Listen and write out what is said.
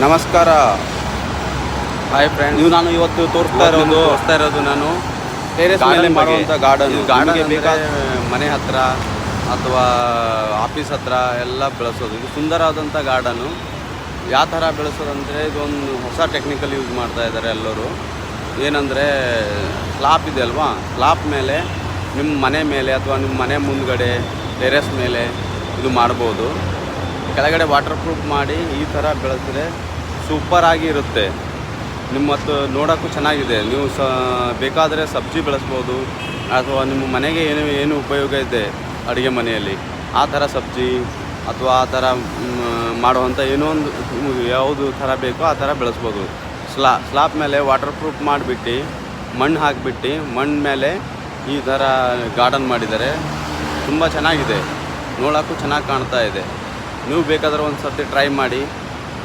ನಮಸ್ಕಾರ. Hi friends, ನೀವು ನಾನು ಇವತ್ತು ತೋರಿಸ್ತಾ ಇರೋದು ನಾನು ಟೆರೇಸ್ ಮೇಲೆ ಮಾಡುವಂಥ ಗಾರ್ಡನ್. ಗಾರ್ಡನ್ ಬೇಕಾದ ಮನೆ ಹತ್ರ ಅಥವಾ ಆಫೀಸ್ ಹತ್ರ ಎಲ್ಲ ಬೆಳೆಸೋದು. ಇದು ಸುಂದರವಾದಂಥ ಗಾರ್ಡನು. ಯಾವ ಥರ ಬೆಳೆಸೋದಂದರೆ ಇದೊಂದು ಹೊಸ ಟೆಕ್ನಿಕಲ್ ಯೂಸ್ ಮಾಡ್ತಾ ಇದ್ದಾರೆ ಎಲ್ಲರೂ. ಏನಂದರೆ ಸ್ಲಾಪ್ ಇದೆ ಅಲ್ವಾ, ಸ್ಲಾಪ್ ಮೇಲೆ ನಿಮ್ಮ ಮನೆ ಮೇಲೆ ಅಥವಾ ನಿಮ್ಮ ಮನೆ ಮುಂದ್ಗಡೆ ಟೆರೇಸ್ ಮೇಲೆ ಇದು ಮಾಡ್ಬೋದು. ಕೆಳಗಡೆ ವಾಟರ್ ಪ್ರೂಫ್ ಮಾಡಿ ಈ ಥರ ಬೆಳೆಸಿದ್ರೆ ಸೂಪರಾಗಿ ಇರುತ್ತೆ. ನಿಮ್ಮ ಮತ್ತು ನೋಡೋಕ್ಕೂ ಚೆನ್ನಾಗಿದೆ. ನೀವು ಬೇಕಾದರೆ ಸಬ್ಜಿ ಬೆಳೆಸ್ಬೋದು ಅಥವಾ ನಿಮ್ಮ ಮನೆಗೆ ಏನು ಉಪಯೋಗ ಇದೆ ಅಡುಗೆ ಮನೆಯಲ್ಲಿ ಆ ಥರ ಸಬ್ಜಿ ಅಥವಾ ಆ ಥರ ಮಾಡುವಂಥ ಏನೋ ಒಂದು ಯಾವುದು ಥರ ಬೇಕೋ ಆ ಥರ ಬೆಳೆಸ್ಬೋದು. ಸ್ಲಾಬ್ ಮೇಲೆ ವಾಟರ್ ಪ್ರೂಫ್ ಮಾಡಿಬಿಟ್ಟು ಮಣ್ಣು ಹಾಕಿಬಿಟ್ಟು ಮಣ್ಣು ಮೇಲೆ ಈ ಥರ ಗಾರ್ಡನ್ ಮಾಡಿದ್ದಾರೆ. ತುಂಬ ಚೆನ್ನಾಗಿದೆ, ನೋಡೋಕ್ಕೂ ಚೆನ್ನಾಗಿ ಕಾಣ್ತಾ ಇದೆ. ನೀವು ಬೇಕಾದರೆ ಒಂದು ಸರ್ತಿ ಟ್ರೈ ಮಾಡಿ.